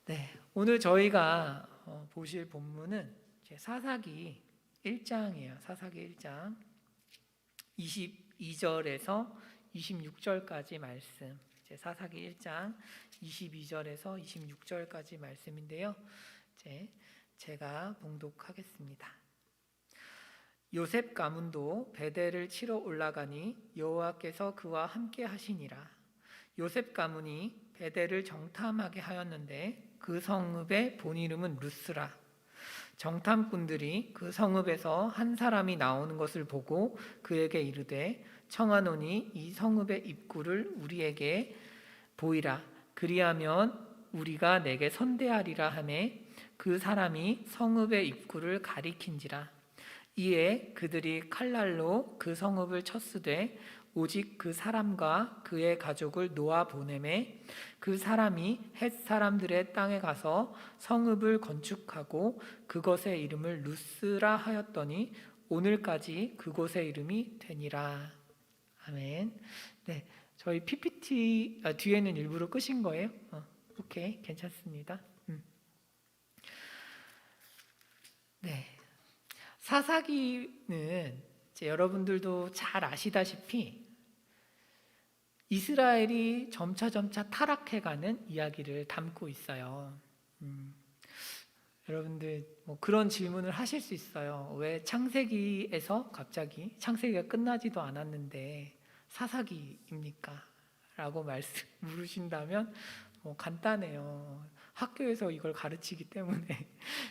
네, 오늘 저희가 보실 본문은 사사기 1장이에요. 사사기 1장 22절에서 26절까지 말씀. 사사기 1장 22절에서 26절까지 말씀인데요. 제가 봉독하겠습니다. 요셉 가문도 베델을 치러 올라가니 여호와께서 그와 함께 하시니라. 요셉 가문이 베델을 정탐하게 하였는데 그 성읍의 본 이름은 루스라. 정탐꾼들이 그 성읍에서 한 사람이 나오는 것을 보고 그에게 이르되 청하노니 이 성읍의 입구를 우리에게 보이라. 그리하면 우리가 내게 선대하리라 하매 그 사람이 성읍의 입구를 가리킨지라. 이에 그들이 칼날로 그 성읍을 쳤으되 오직 그 사람과 그의 가족을 놓아 보내매 그 사람이 헷 사람들의 땅에 가서 성읍을 건축하고 그것의 이름을 루스라 하였더니 오늘까지 그곳의 이름이 되니라. 아멘. 네, 저희 PPT 뒤에는 일부러 끄신 거예요? 오케이, 괜찮습니다. 네, 사사기는 여러분들도 잘 아시다시피 이스라엘이 점차 타락해가는 이야기를 담고 있어요. 여러분들 그런 질문을 하실 수 있어요. 왜 창세기에서 갑자기 창세기가 끝나지도 않았는데 사사기입니까? 라고 물으신다면 간단해요. 학교에서 이걸 가르치기 때문에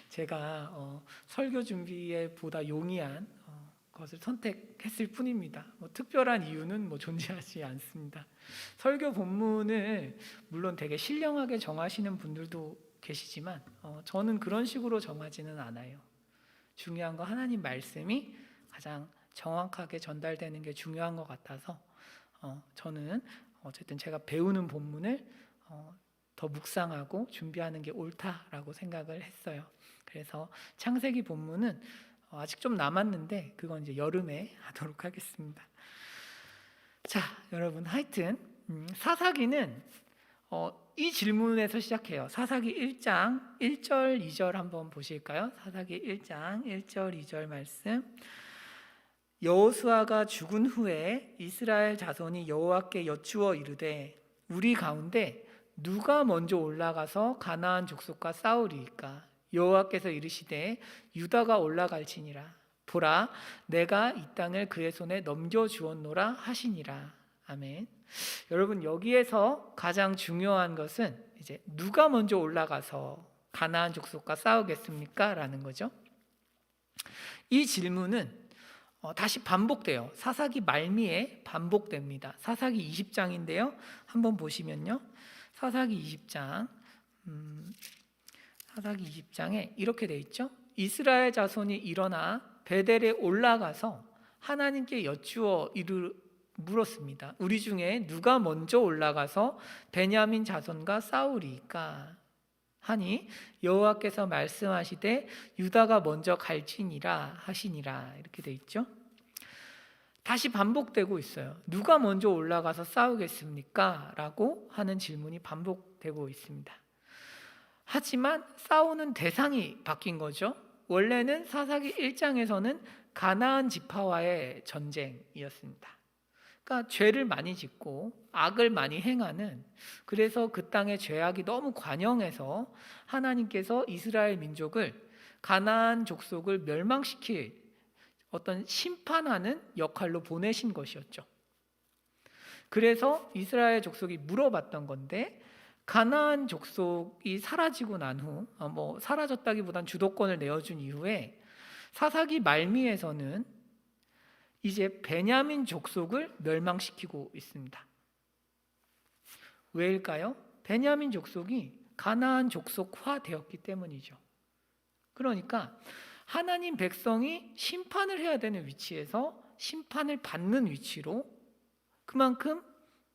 제가 설교 준비에 보다 용이한 것을 선택했을 뿐입니다. 특별한 이유는 존재하지 않습니다. 설교 본문을 물론 되게 신령하게 정하시는 분들도 계시지만 저는 그런 식으로 정하지는 않아요. 중요한 거 하나님 말씀이 가장 정확하게 전달되는 게 중요한 것 같아서 저는 어쨌든 제가 배우는 본문을 더 묵상하고 준비하는 게 옳다라고 생각을 했어요. 그래서 창세기 본문은 아직 좀 남았는데 그건 이제 여름에 하도록 하겠습니다. 자, 여러분 하여튼 사사기는 이 질문에서 시작해요. 사사기 1장 1절 2절 한번 보실까요? 사사기 1장 1절 2절 말씀. 여호수아가 죽은 후에 이스라엘 자손이 여호와께 여쭈어 이르되 우리 가운데 누가 먼저 올라가서 가나안 족속과 싸우리이까? 여호와께서 이르시되 유다가 올라갈지니라. 보라, 내가 이 땅을 그의 손에 넘겨주었노라 하시니라. 아멘. 여러분, 여기에서 가장 중요한 것은 이제 누가 먼저 올라가서 가나안 족속과 싸우겠습니까? 라는 거죠. 이 질문은 다시 반복돼요. 사사기 말미에 반복됩니다. 사사기 20장인데요. 한번 보시면요. 사사기 20장 사사기 20장에 이렇게 돼 있죠. 이스라엘 자손이 일어나 베델에 올라가서 하나님께 여쭈어 물었습니다. 우리 중에 누가 먼저 올라가서 베냐민 자손과 싸우리이까? 하니 여호와께서 말씀하시되 유다가 먼저 갈지니라 하시니라. 이렇게 돼 있죠. 다시 반복되고 있어요. 누가 먼저 올라가서 싸우겠습니까? 라고 하는 질문이 반복되고 있습니다. 하지만 싸우는 대상이 바뀐 거죠. 원래는 사사기 1장에서는 가나안 지파와의 전쟁이었습니다. 그러니까 죄를 많이 짓고 악을 많이 행하는, 그래서 그 땅의 죄악이 너무 관영해서 하나님께서 이스라엘 민족을, 가나안 족속을 멸망시킬 어떤 심판하는 역할로 보내신 것이었죠. 그래서 이스라엘 족속이 물어봤던 건데, 가나안 족속이 사라지고 난 후, 사라졌다기보단 주도권을 내어준 이후에 사사기 말미에서는 이제 베냐민 족속을 멸망시키고 있습니다. 왜일까요? 베냐민 족속이 가나안 족속화 되었기 때문이죠. 그러니까 하나님 백성이 심판을 해야 되는 위치에서 심판을 받는 위치로 그만큼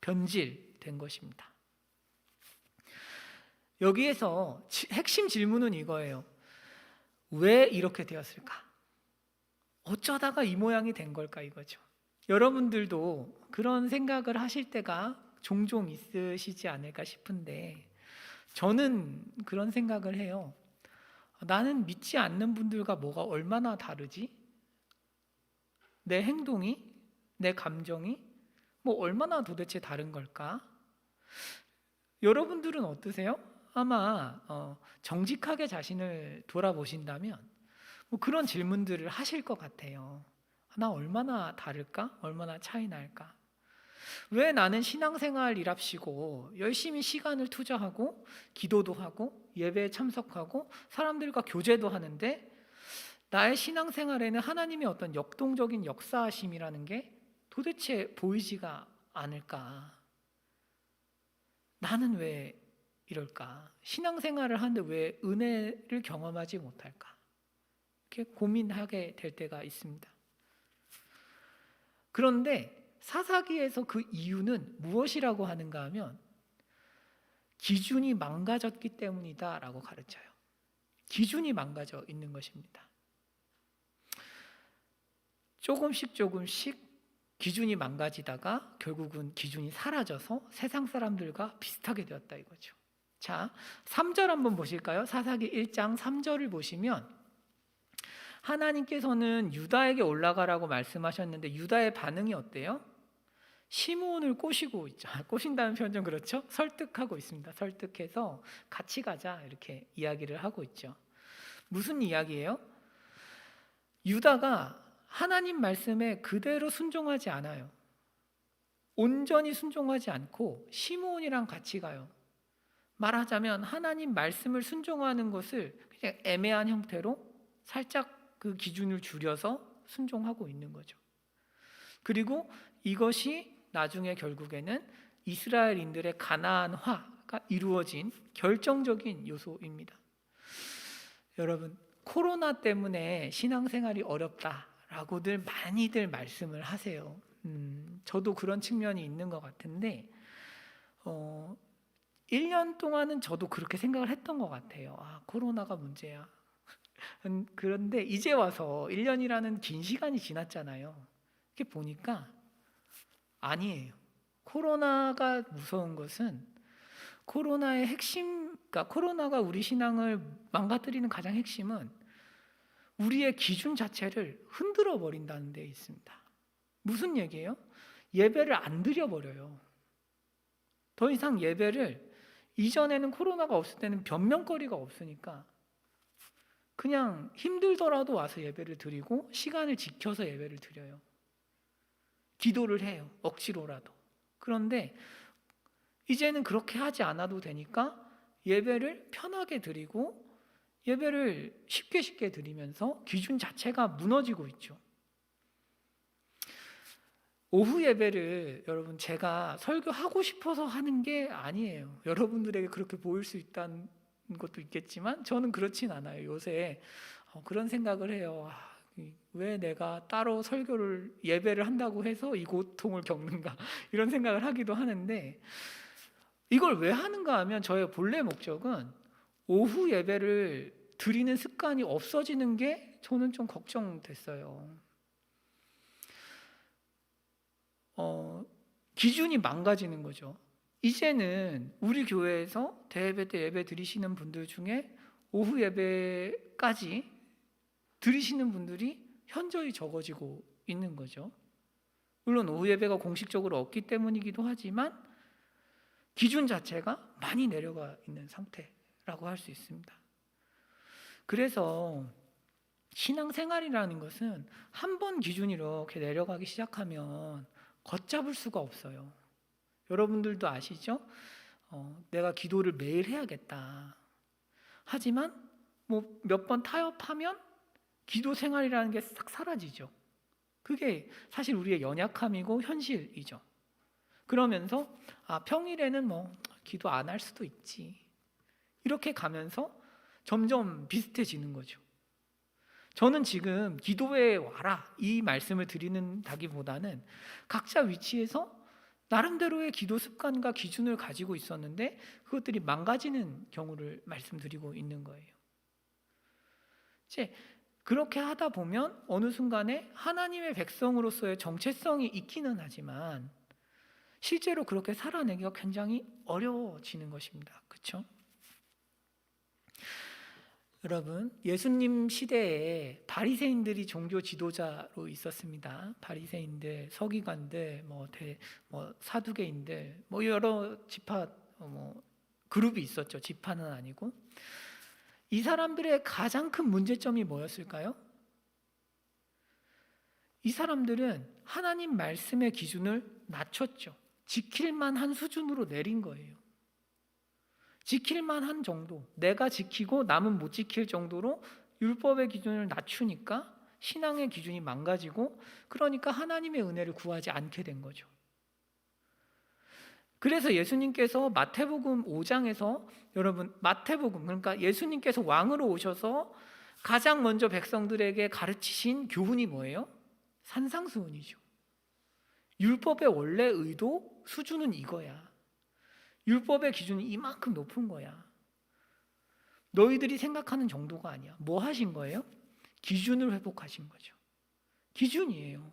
변질된 것입니다. 여기에서 핵심 질문은 이거예요. 왜 이렇게 되었을까? 어쩌다가 이 모양이 된 걸까 이거죠. 여러분들도 그런 생각을 하실 때가 종종 있으시지 않을까 싶은데, 저는 그런 생각을 해요. 나는 믿지 않는 분들과 뭐가 얼마나 다르지? 내 행동이, 내 감정이 뭐 얼마나 도대체 다른 걸까? 여러분들은 어떠세요? 아마 정직하게 자신을 돌아보신다면 뭐 그런 질문들을 하실 것 같아요. 나 얼마나 다를까? 얼마나 차이 날까? 왜 나는 신앙생활이랍시고 열심히 시간을 투자하고 기도도 하고 예배에 참석하고 사람들과 교제도 하는데 나의 신앙생활에는 하나님의 어떤 역동적인 역사하심이라는 게 도대체 보이지가 않을까? 나는 왜 이럴까? 신앙생활을 하는데 왜 은혜를 경험하지 못할까? 이렇게 고민하게 될 때가 있습니다. 그런데 사사기에서 그 이유는 무엇이라고 하는가 하면 기준이 망가졌기 때문이다라고 가르쳐요. 기준이 망가져 있는 것입니다. 조금씩 기준이 망가지다가 결국은 기준이 사라져서 세상 사람들과 비슷하게 되었다 이거죠. 자, 3절 한번 보실까요? 사사기 1장 3절을 보시면 하나님께서는 유다에게 올라가라고 말씀하셨는데 유다의 반응이 어때요? 시므온을 꼬시고 있죠. 꼬신다는 표현 좀 그렇죠? 설득하고 있습니다. 설득해서 같이 가자 이렇게 이야기를 하고 있죠. 무슨 이야기예요? 유다가 하나님 말씀에 그대로 순종하지 않아요. 온전히 순종하지 않고 시므온이랑 같이 가요. 말하자면 하나님 말씀을 순종하는 것을 그냥 애매한 형태로 살짝 그 기준을 줄여서 순종하고 있는 거죠. 그리고 이것이 나중에 결국에는 이스라엘인들의 가나안화가 이루어진 결정적인 요소입니다. 여러분, 코로나 때문에 신앙생활이 어렵다라고들 많이들 말씀을 하세요. 저도 그런 측면이 있는 것 같은데 1년 동안은 저도 그렇게 생각을 했던 것 같아요. 코로나가 문제야. 그런데 이제 와서 1년이라는 긴 시간이 지났잖아요. 이렇게 보니까 아니에요. 코로나가 무서운 것은 코로나의 핵심, 그러니까 코로나가 우리 신앙을 망가뜨리는 가장 핵심은 우리의 기준 자체를 흔들어 버린다는 데 있습니다. 무슨 얘기예요? 예배를 안 드려버려요. 더 이상 예배를 이전에는 코로나가 없을 때는 변명거리가 없으니까 그냥 힘들더라도 와서 예배를 드리고 시간을 지켜서 예배를 드려요. 기도를 해요. 억지로라도. 그런데 이제는 그렇게 하지 않아도 되니까 예배를 편하게 드리고 예배를 쉽게 드리면서 기준 자체가 무너지고 있죠. 오후 예배를 여러분 제가 설교하고 싶어서 하는 게 아니에요. 여러분들에게 그렇게 보일 수 있다는 것도 있겠지만 저는 그렇진 않아요. 요새 그런 생각을 해요. 왜 내가 따로 예배를 한다고 해서 이 고통을 겪는가 이런 생각을 하기도 하는데 이걸 왜 하는가 하면 저의 본래 목적은 오후 예배를 드리는 습관이 없어지는 게 저는 좀 걱정됐어요. 기준이 망가지는 거죠. 이제는 우리 교회에서 대예배 때 예배 드리시는 분들 중에 오후 예배까지 드리시는 분들이 현저히 적어지고 있는 거죠. 물론 오후 예배가 공식적으로 없기 때문이기도 하지만 기준 자체가 많이 내려가 있는 상태라고 할 수 있습니다. 그래서 신앙생활이라는 것은 한 번 기준이 이렇게 내려가기 시작하면 걷잡을 수가 없어요. 여러분들도 아시죠? 내가 기도를 매일 해야겠다. 하지만 뭐 몇 번 타협하면 기도 생활이라는 게 싹 사라지죠. 그게 사실 우리의 연약함이고 현실이죠. 그러면서 평일에는 뭐 기도 안 할 수도 있지. 이렇게 가면서 점점 비슷해지는 거죠. 저는 지금 기도에 와라 이 말씀을 드리는다기보다는 각자 위치에서 나름대로의 기도 습관과 기준을 가지고 있었는데 그것들이 망가지는 경우를 말씀드리고 있는 거예요. 이제 그렇게 하다 보면 어느 순간에 하나님의 백성으로서의 정체성이 있기는 하지만 실제로 그렇게 살아내기가 굉장히 어려워지는 것입니다. 그렇죠? 여러분, 예수님 시대에 바리새인들이 종교 지도자로 있었습니다. 바리새인들, 서기관들, 사두개인들, 여러 지파 그룹이 있었죠. 지파는 아니고. 이 사람들의 가장 큰 문제점이 뭐였을까요? 이 사람들은 하나님 말씀의 기준을 낮췄죠. 지킬만 한 수준으로 내린 거예요. 지킬만 한 정도, 내가 지키고 남은 못 지킬 정도로 율법의 기준을 낮추니까 신앙의 기준이 망가지고, 그러니까 하나님의 은혜를 구하지 않게 된 거죠. 그래서 예수님께서 마태복음 5장에서, 여러분, 마태복음, 그러니까 예수님께서 왕으로 오셔서 가장 먼저 백성들에게 가르치신 교훈이 뭐예요? 산상수훈이죠. 율법의 원래 의도 수준은 이거야. 율법의 기준이 이만큼 높은 거야. 너희들이 생각하는 정도가 아니야. 뭐 하신 거예요? 기준을 회복하신 거죠. 기준이에요.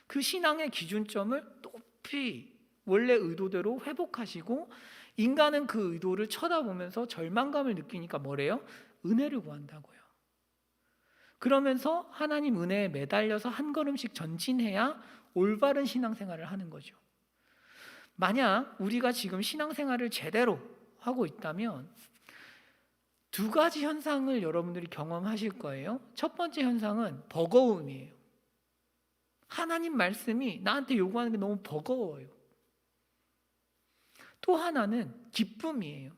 그 신앙의 기준점을 높이 원래 의도대로 회복하시고, 인간은 그 의도를 쳐다보면서 절망감을 느끼니까 뭐래요? 은혜를 구한다고요. 그러면서 하나님 은혜에 매달려서 한 걸음씩 전진해야 올바른 신앙생활을 하는 거죠. 만약 우리가 지금 신앙생활을 제대로 하고 있다면 두 가지 현상을 여러분들이 경험하실 거예요. 첫 번째 현상은 버거움이에요. 하나님 말씀이 나한테 요구하는 게 너무 버거워요. 또 하나는 기쁨이에요.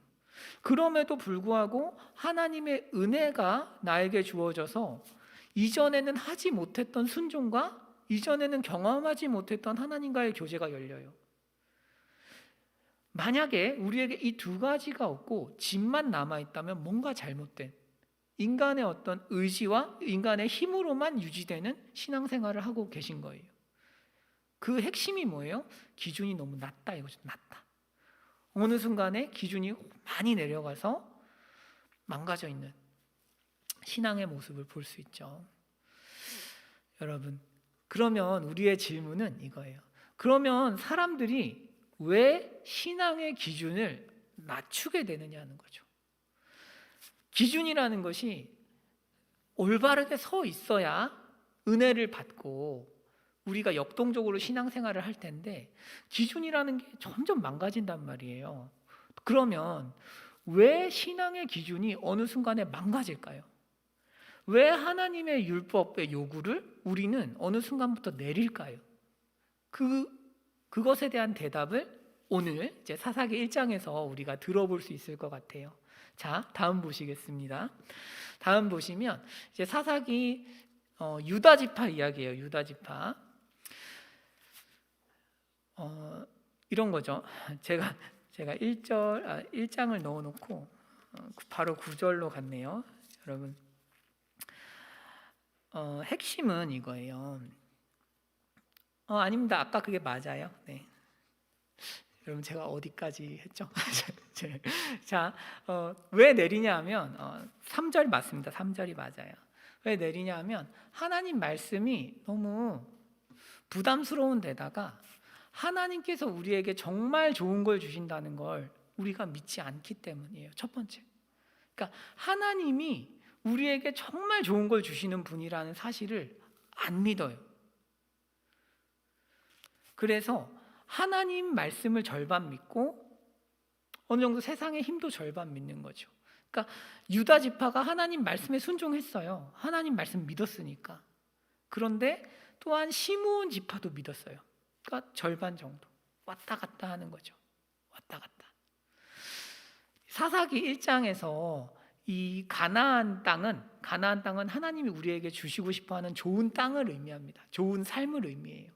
그럼에도 불구하고 하나님의 은혜가 나에게 주어져서 이전에는 하지 못했던 순종과 이전에는 경험하지 못했던 하나님과의 교제가 열려요. 만약에 우리에게 이 두 가지가 없고 집만 남아있다면 뭔가 잘못된, 인간의 어떤 의지와 인간의 힘으로만 유지되는 신앙생활을 하고 계신 거예요. 그 핵심이 뭐예요? 기준이 너무 낮다 이거죠. 낮다. 어느 순간에 기준이 많이 내려가서 망가져 있는 신앙의 모습을 볼 수 있죠. 여러분, 그러면 우리의 질문은 이거예요. 그러면 사람들이 왜 신앙의 기준을 낮추게 되느냐는 거죠. 기준이라는 것이 올바르게 서 있어야 은혜를 받고 우리가 역동적으로 신앙생활을 할 텐데, 기준이라는 게 점점 망가진단 말이에요. 그러면 왜 신앙의 기준이 어느 순간에 망가질까요? 왜 하나님의 율법의 요구를 우리는 어느 순간부터 내릴까요? 그것에 대한 대답을 오늘 이제 사사기 1장에서 우리가 들어볼 수 있을 것 같아요. 자, 다음 보시겠습니다. 다음 보시면 이제 사사기 유다 지파 이야기예요. 유다 지파. 이런 거죠. 제가 1장을 넣어놓고 바로 9절로 갔네요. 여러분, 핵심은 이거예요. 아닙니다. 아까 그게 맞아요. 네. 여러분, 제가 어디까지 했죠? 자, 왜 내리냐 하면 3절 맞습니다. 3절이 맞아요. 왜 내리냐 하면 하나님 말씀이 너무 부담스러운 데다가 하나님께서 우리에게 정말 좋은 걸 주신다는 걸 우리가 믿지 않기 때문이에요. 첫 번째. 그러니까 하나님이 우리에게 정말 좋은 걸 주시는 분이라는 사실을 안 믿어요. 그래서 하나님 말씀을 절반 믿고 어느 정도 세상의 힘도 절반 믿는 거죠. 그러니까 유다 지파가 하나님 말씀에 순종했어요. 하나님 말씀 믿었으니까. 그런데 또한 시므온 지파도 믿었어요. 그러니까 절반 정도 왔다 갔다 하는 거죠. 왔다 갔다. 사사기 1장에서 이 가나안 땅은 하나님이 우리에게 주시고 싶어하는 좋은 땅을 의미합니다. 좋은 삶을 의미해요.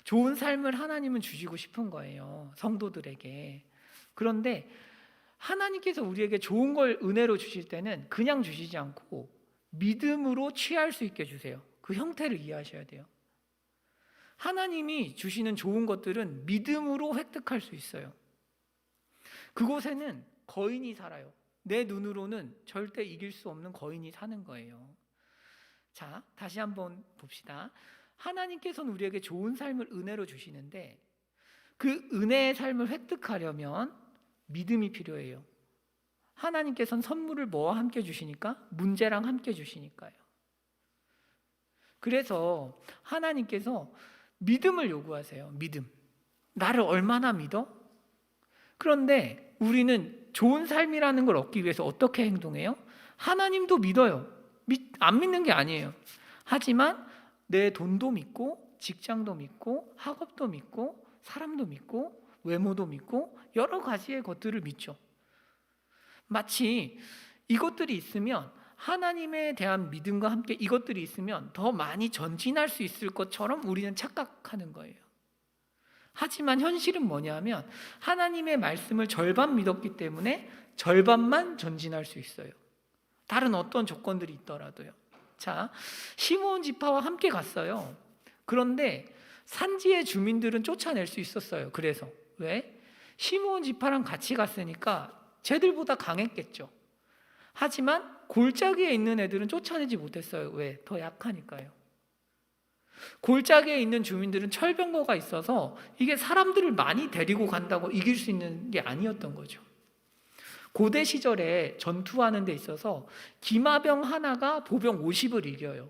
좋은 삶을 하나님은 주시고 싶은 거예요. 성도들에게. 그런데 하나님께서 우리에게 좋은 걸 은혜로 주실 때는 그냥 주시지 않고 믿음으로 취할 수 있게 주세요. 그 형태를 이해하셔야 돼요. 하나님이 주시는 좋은 것들은 믿음으로 획득할 수 있어요. 그곳에는 거인이 살아요. 내 눈으로는 절대 이길 수 없는 거인이 사는 거예요. 자, 다시 한번 봅시다. 하나님께서는 우리에게 좋은 삶을 은혜로 주시는데 그 은혜의 삶을 획득하려면 믿음이 필요해요. 하나님께서는 선물을 뭐와 함께 주시니까? 문제랑 함께 주시니까요. 그래서 하나님께서 믿음을 요구하세요. 믿음. 나를 얼마나 믿어? 그런데 우리는 좋은 삶이라는 걸 얻기 위해서 어떻게 행동해요? 하나님도 믿어요. 안 믿는 게 아니에요. 하지만 내 돈도 믿고, 직장도 믿고, 학업도 믿고, 사람도 믿고, 외모도 믿고, 여러 가지의 것들을 믿죠. 마치 이것들이 있으면, 하나님에 대한 믿음과 함께 이것들이 있으면 더 많이 전진할 수 있을 것처럼 우리는 착각하는 거예요. 하지만 현실은 뭐냐면 하나님의 말씀을 절반 믿었기 때문에 절반만 전진할 수 있어요. 다른 어떤 조건들이 있더라도요. 자, 시므온 지파와 함께 갔어요. 그런데 산지의 주민들은 쫓아낼 수 있었어요. 그래서 왜? 시므온 지파랑 같이 갔으니까 쟤들보다 강했겠죠. 하지만 골짜기에 있는 애들은 쫓아내지 못했어요. 왜? 더 약하니까요. 골짜기에 있는 주민들은 철병거가 있어서 이게 사람들을 많이 데리고 간다고 이길 수 있는 게 아니었던 거죠. 고대 시절에 전투하는 데 있어서 기마병 하나가 보병 50을 이겨요.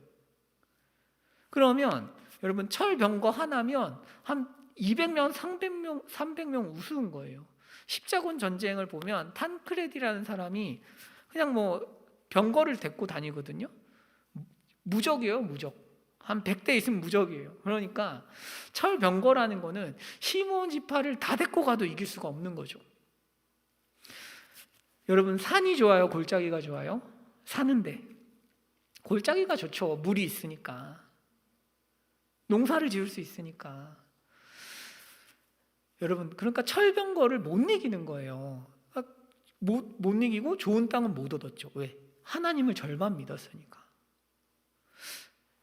그러면 여러분 철병거 하나면 한 200명, 300명 우스운 거예요. 십자군 전쟁을 보면 탄크레디라는 사람이 그냥 뭐 병거를 데리고 다니거든요. 무적이에요, 무적. 한 100대 있으면 무적이에요. 그러니까 철병거라는 거는 시므온 지파를 다 데리고 가도 이길 수가 없는 거죠. 여러분 산이 좋아요, 골짜기가 좋아요? 사는데. 골짜기가 좋죠. 물이 있으니까. 농사를 지을 수 있으니까. 여러분 그러니까 철병거를 못 이기는 거예요. 못 이기고 좋은 땅은 못 얻었죠. 왜? 하나님을 절반 믿었으니까.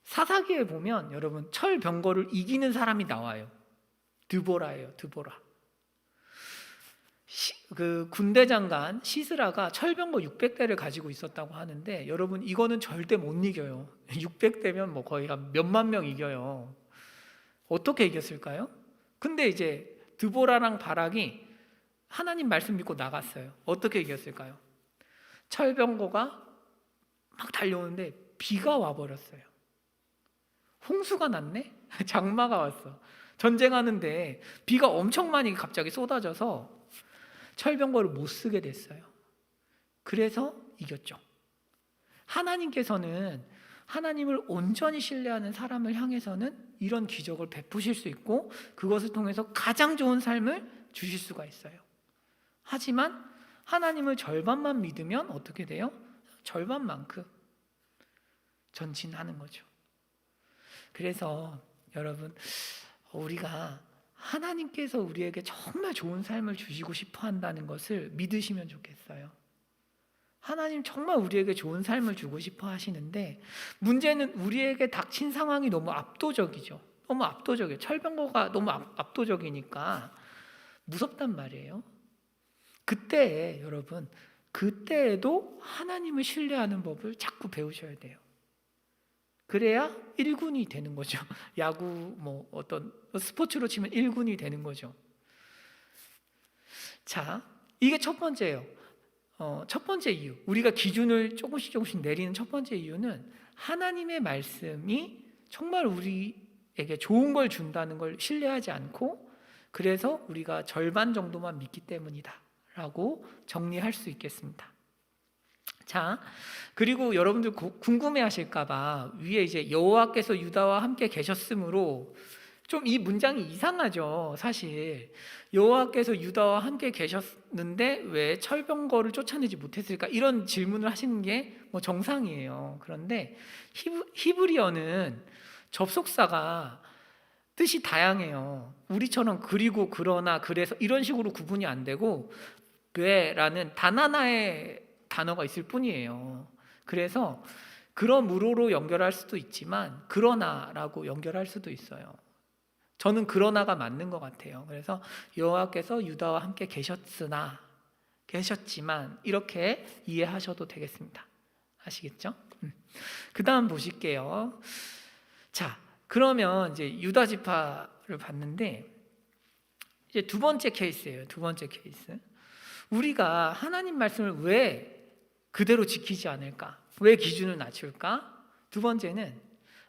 사사기에 보면 여러분 철병거를 이기는 사람이 나와요. 드보라예요. 드보라. 그 군대 장관 시스라가 철병거 600대를 가지고 있었다고 하는데 여러분 이거는 절대 못 이겨요. 600대면 뭐 거의 한 몇만 명 이겨요. 어떻게 이겼을까요? 근데 이제 드보라랑 바락이 하나님 말씀 믿고 나갔어요. 어떻게 이겼을까요? 철병거가 막 달려오는데 비가 와버렸어요. 홍수가 났네? 장마가 왔어. 전쟁하는데 비가 엄청 많이 갑자기 쏟아져서 철병거를 못 쓰게 됐어요. 그래서 이겼죠. 하나님께서는 하나님을 온전히 신뢰하는 사람을 향해서는 이런 기적을 베푸실 수 있고 그것을 통해서 가장 좋은 삶을 주실 수가 있어요. 하지만 하나님을 절반만 믿으면 어떻게 돼요? 절반만큼 전진하는 거죠. 그래서 여러분 우리가 하나님께서 우리에게 정말 좋은 삶을 주시고 싶어 한다는 것을 믿으시면 좋겠어요. 하나님 정말 우리에게 좋은 삶을 주고 싶어 하시는데 문제는 우리에게 닥친 상황이 너무 압도적이죠. 너무 압도적이에요. 철병거가 너무 압도적이니까 무섭단 말이에요. 그때 여러분 그때에도 하나님을 신뢰하는 법을 자꾸 배우셔야 돼요. 그래야 1군이 되는 거죠. 야구 뭐 어떤 스포츠로 치면 1군이 되는 거죠. 자, 이게 첫 번째예요. 첫 번째 이유, 우리가 기준을 조금씩 내리는 첫 번째 이유는 하나님의 말씀이 정말 우리에게 좋은 걸 준다는 걸 신뢰하지 않고 그래서 우리가 절반 정도만 믿기 때문이다 라고 정리할 수 있겠습니다. 자, 그리고 여러분들 궁금해하실까봐 위에 이제 여호와께서 유다와 함께 계셨으므로 좀 이 문장이 이상하죠. 사실 여호와께서 유다와 함께 계셨는데 왜 철병거를 쫓아내지 못했을까? 이런 질문을 하시는 게 뭐 정상이에요. 그런데 히브리어는 접속사가 뜻이 다양해요. 우리처럼 그리고 그러나 그래서 이런 식으로 구분이 안 되고 왜라는 단 하나의 단어가 있을 뿐이에요. 그래서 그러므로로 연결할 수도 있지만 그러나라고 연결할 수도 있어요. 저는 그러나가 맞는 것 같아요. 그래서 여호와께서 유다와 함께 계셨지만 이렇게 이해하셔도 되겠습니다. 아시겠죠? 그 다음 보실게요. 자, 그러면 이제 유다 지파를 봤는데 이제 두 번째 케이스예요. 두 번째 케이스. 우리가 하나님 말씀을 왜 그대로 지키지 않을까? 왜 기준을 낮출까? 두 번째는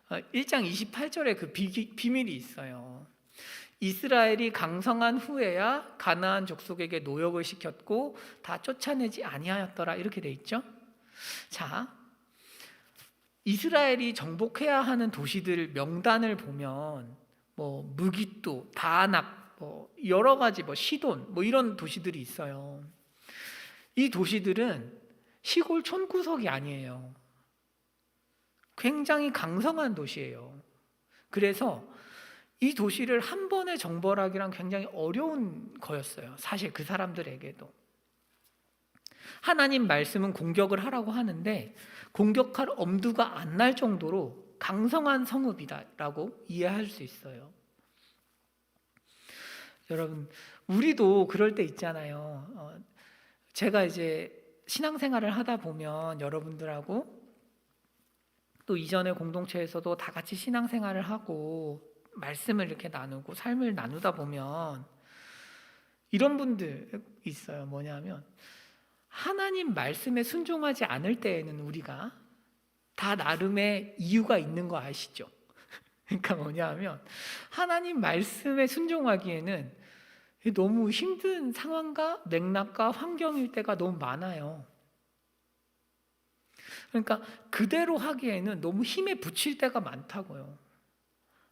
1장 28절에 그 비밀이 있어요. 이스라엘이 강성한 후에야 가나안 족속에게 노역을 시켰고 다 쫓아내지 아니하였더라, 이렇게 돼 있죠. 자, 이스라엘이 정복해야 하는 도시들 명단을 보면 뭐 무깃도, 다낙, 뭐 여러 가지, 뭐 시돈, 뭐 이런 도시들이 있어요. 이 도시들은 시골 촌구석이 아니에요. 굉장히 강성한 도시예요. 그래서 이 도시를 한 번에 정벌하기란 굉장히 어려운 거였어요. 사실 그 사람들에게도. 하나님 말씀은 공격을 하라고 하는데 공격할 엄두가 안 날 정도로 강성한 성읍이다라고 이해할 수 있어요. 여러분, 우리도 그럴 때 있잖아요. 제가 이제 신앙생활을 하다 보면 여러분들하고 또 이전의 공동체에서도 다 같이 신앙생활을 하고 말씀을 이렇게 나누고 삶을 나누다 보면 이런 분들 있어요. 뭐냐면 하나님 말씀에 순종하지 않을 때에는 우리가 다 나름의 이유가 있는 거 아시죠? 그러니까 뭐냐면 하나님 말씀에 순종하기에는 너무 힘든 상황과 맥락과 환경일 때가 너무 많아요. 그러니까 그대로 하기에는 너무 힘에 부칠 때가 많다고요.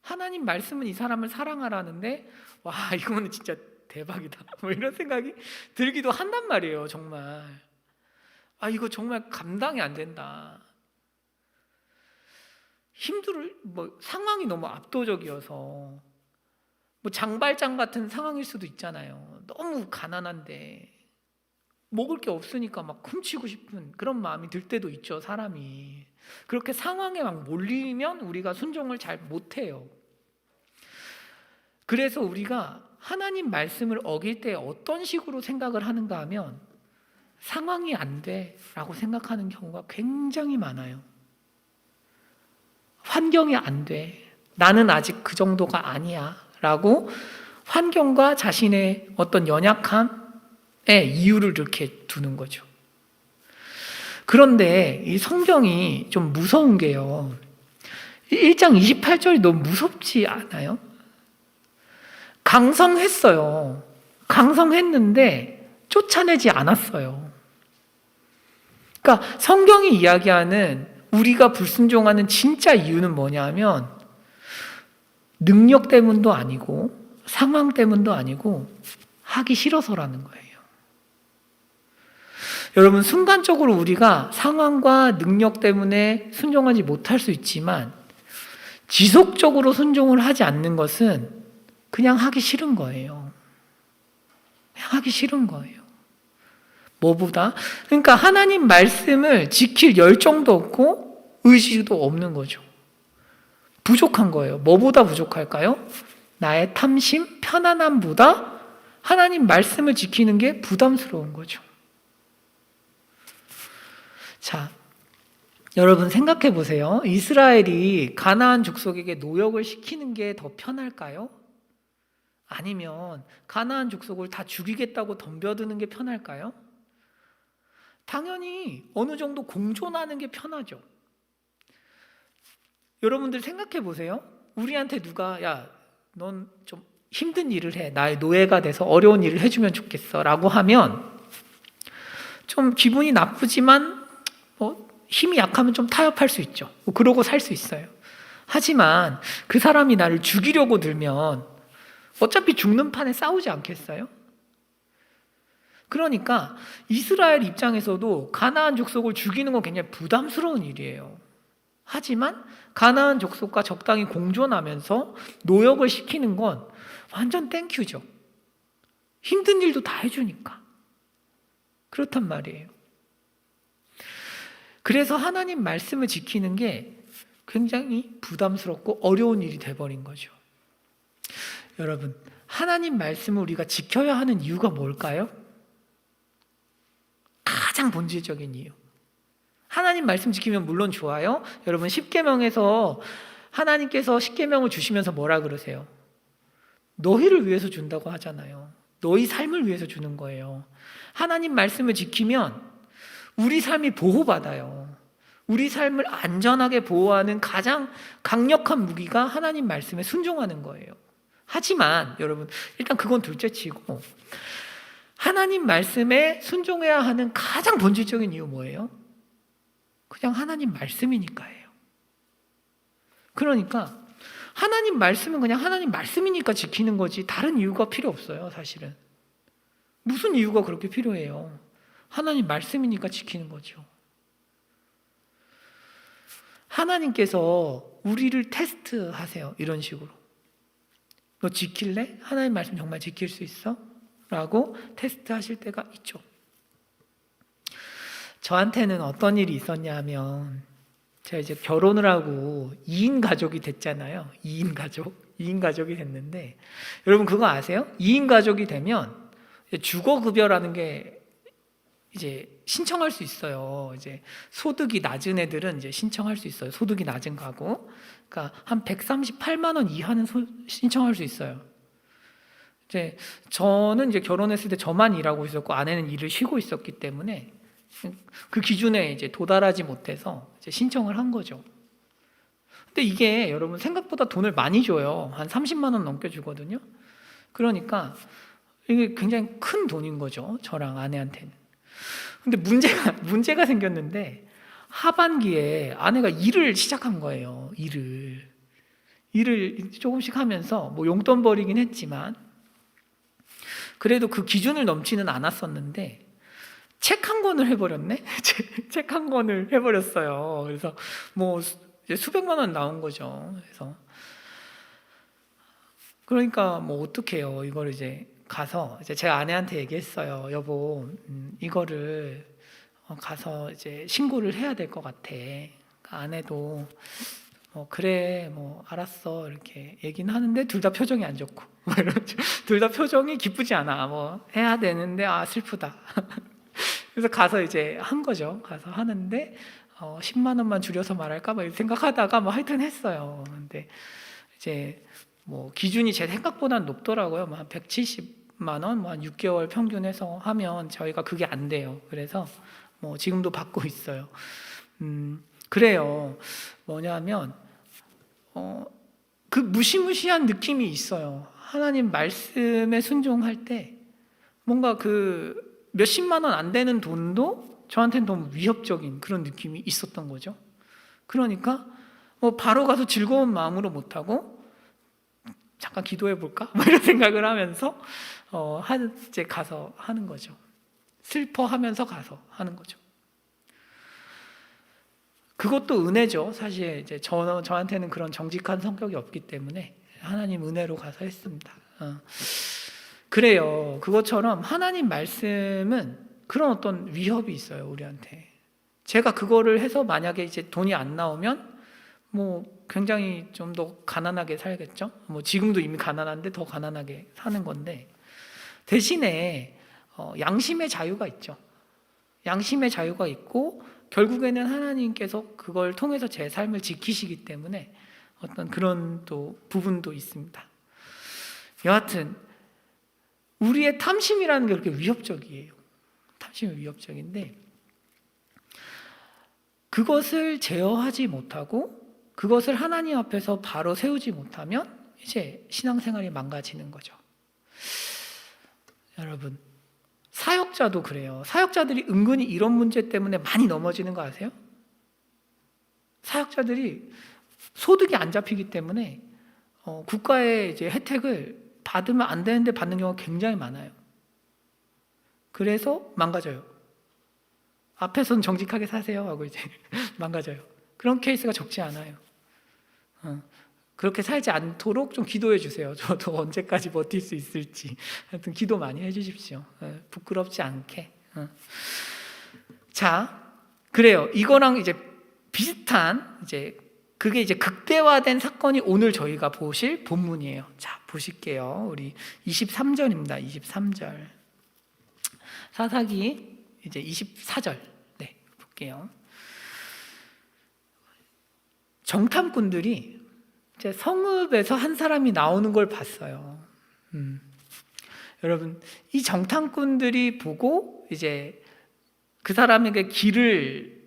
하나님 말씀은 이 사람을 사랑하라는데 와, 이거는 진짜 대박이다, 뭐 이런 생각이 들기도 한단 말이에요. 정말 이거 정말 감당이 안 된다. 뭐 상황이 너무 압도적이어서 뭐 장발장 같은 상황일 수도 있잖아요. 너무 가난한데 먹을 게 없으니까 막 훔치고 싶은 그런 마음이 들 때도 있죠, 사람이. 그렇게 상황에 막 몰리면 우리가 순종을 잘 못해요. 그래서 우리가 하나님 말씀을 어길 때 어떤 식으로 생각을 하는가 하면 상황이 안 돼라고 생각하는 경우가 굉장히 많아요. 환경이 안 돼, 나는 아직 그 정도가 아니야 라고 환경과 자신의 어떤 연약함에 이유를 이렇게 두는 거죠. 그런데 이 성경이 좀 무서운 게요, 1장 28절이 너무 무섭지 않아요? 강성했어요. 강성했는데 쫓아내지 않았어요. 그러니까 성경이 이야기하는 우리가 불순종하는 진짜 이유는 뭐냐면 능력 때문도 아니고 상황 때문도 아니고 하기 싫어서라는 거예요. 여러분, 순간적으로 우리가 상황과 능력 때문에 순종하지 못할 수 있지만 지속적으로 순종을 하지 않는 것은 그냥 하기 싫은 거예요. 그냥 하기 싫은 거예요. 뭐보다? 그러니까 하나님 말씀을 지킬 열정도 없고 의지도 없는 거죠. 부족한 거예요. 뭐보다 부족할까요? 나의 탐심, 편안함보다 하나님 말씀을 지키는 게 부담스러운 거죠. 자, 여러분 생각해 보세요. 이스라엘이 가나안 족속에게 노역을 시키는 게 더 편할까요? 아니면 가나안 족속을 다 죽이겠다고 덤벼드는 게 편할까요? 당연히 어느 정도 공존하는 게 편하죠. 여러분들 생각해 보세요. 우리한테 누가 야, 넌 좀 힘든 일을 해, 나의 노예가 돼서 어려운 일을 해주면 좋겠어 라고 하면 좀 기분이 나쁘지만 힘이 약하면 좀 타협할 수 있죠. 그러고 살 수 있어요. 하지만 그 사람이 나를 죽이려고 들면 어차피 죽는 판에 싸우지 않겠어요? 그러니까 이스라엘 입장에서도 가나안 족속을 죽이는 건 굉장히 부담스러운 일이에요. 하지만 가나안 족속과 적당히 공존하면서 노역을 시키는 건 완전 땡큐죠. 힘든 일도 다 해주니까. 그렇단 말이에요. 그래서 하나님 말씀을 지키는 게 굉장히 부담스럽고 어려운 일이 돼버린 거죠. 여러분, 하나님 말씀을 우리가 지켜야 하는 이유가 뭘까요? 가장 본질적인 이유. 하나님 말씀 지키면 물론 좋아요. 여러분, 십계명에서 하나님께서 십계명을 주시면서 뭐라 그러세요? 너희를 위해서 준다고 하잖아요. 너희 삶을 위해서 주는 거예요. 하나님 말씀을 지키면 우리 삶이 보호받아요. 우리 삶을 안전하게 보호하는 가장 강력한 무기가 하나님 말씀에 순종하는 거예요. 하지만 여러분, 일단 그건 둘째치고 하나님 말씀에 순종해야 하는 가장 본질적인 이유 뭐예요? 그냥 하나님 말씀이니까예요. 그러니까 하나님 말씀은 그냥 하나님 말씀이니까 지키는 거지 다른 이유가 필요 없어요. 사실은 무슨 이유가 그렇게 필요해요? 하나님 말씀이니까 지키는 거죠. 하나님께서 우리를 테스트하세요. 이런 식으로. 너 지킬래? 하나님 말씀 정말 지킬 수 있어? 라고 테스트하실 때가 있죠. 저한테는 어떤 일이 있었냐면 제가 이제 결혼을 하고 2인 가족이 됐잖아요. 2인 가족이 됐는데 여러분 그거 아세요? 2인 가족이 되면 주거급여라는 게 이제 신청할 수 있어요. 이제 소득이 낮은 애들은 이제 신청할 수 있어요. 소득이 낮은 가구. 그러니까 한 138만 원 이하는 신청할 수 있어요. 이제 저는 이제 결혼했을 때 저만 일하고 있었고 아내는 일을 쉬고 있었기 때문에 그 기준에 이제 도달하지 못해서 이제 신청을 한 거죠. 근데 이게 여러분 생각보다 돈을 많이 줘요. 한 30만 원 넘게 주거든요. 그러니까 이게 굉장히 큰 돈인 거죠. 저랑 아내한테는. 근데 문제가 생겼는데 하반기에 아내가 일을 시작한 거예요. 일을 조금씩 하면서 뭐 용돈벌이긴 했지만 그래도 그 기준을 넘지는 않았었는데 책 한 권을 해버렸네? 책 한 권을 해버렸어요. 그래서 뭐 이제 수백만 원 나온 거죠. 그래서 그러니까 뭐 어떡해요. 이걸 이제 가서 이제 제가 아내한테 얘기했어요. 여보, 이거를 가서 이제 신고를 해야 될 것 같아. 그러니까 아내도 그래, 뭐 알았어 이렇게 얘기는 하는데 둘 다 표정이 안 좋고 둘 다 표정이 기쁘지 않아. 뭐 해야 되는데 슬프다. 그래서 가서 이제 한 거죠. 가서 하는데 10만 원만 줄여서 말할까 막 생각하다가 뭐 하여튼 했어요. 근데 이제 뭐 기준이 제 생각보다는 높더라고요. 뭐 한 170만 원, 뭐 한 6개월 평균해서 하면 저희가 그게 안 돼요. 그래서 뭐 지금도 받고 있어요. 그래요. 뭐냐면 그 무시무시한 느낌이 있어요. 하나님 말씀에 순종할 때 뭔가 그 몇십만 원 안 되는 돈도 저한테는 너무 위협적인 그런 느낌이 있었던 거죠. 그러니까 뭐 바로 가서 즐거운 마음으로 못하고 잠깐 기도해 볼까? 뭐 이런 생각을 하면서 이제 가서 하는 거죠. 슬퍼하면서 가서 하는 거죠. 그것도 은혜죠. 사실 이제 저한테는 그런 정직한 성격이 없기 때문에 하나님 은혜로 가서 했습니다. 그래요. 그것처럼 하나님 말씀은 그런 어떤 위협이 있어요, 우리한테. 제가 그거를 해서 만약에 이제 돈이 안 나오면 뭐 굉장히 좀 더 가난하게 살겠죠. 뭐 지금도 이미 가난한데 더 가난하게 사는 건데 대신에 양심의 자유가 있죠. 양심의 자유가 있고 결국에는 하나님께서 그걸 통해서 제 삶을 지키시기 때문에 어떤 그런 또 부분도 있습니다. 여하튼 우리의 탐심이라는 게 그렇게 위협적이에요. 탐심이 위협적인데 그것을 제어하지 못하고 그것을 하나님 앞에서 바로 세우지 못하면 이제 신앙생활이 망가지는 거죠. 여러분, 사역자도 그래요. 사역자들이 은근히 이런 문제 때문에 많이 넘어지는 거 아세요? 사역자들이 소득이 안 잡히기 때문에 국가의 이제 혜택을 받으면 안 되는데 받는 경우가 굉장히 많아요. 그래서 망가져요. 앞에서는 정직하게 사세요 하고 이제 망가져요. 그런 케이스가 적지 않아요. 그렇게 살지 않도록 좀 기도해 주세요. 저도 언제까지 버틸 수 있을지. 하여튼 기도 많이 해 주십시오. 부끄럽지 않게. 자, 그래요. 이거랑 이제 비슷한 그게 이제 극대화된 사건이 오늘 저희가 보실 본문이에요. 자, 보실게요. 우리 23절입니다. 23절. 사사기 이제 24절. 네, 볼게요. 정탐꾼들이 이제 성읍에서 한 사람이 나오는 걸 봤어요. 여러분, 이 정탐꾼들이 보고 이제 그 사람에게 길을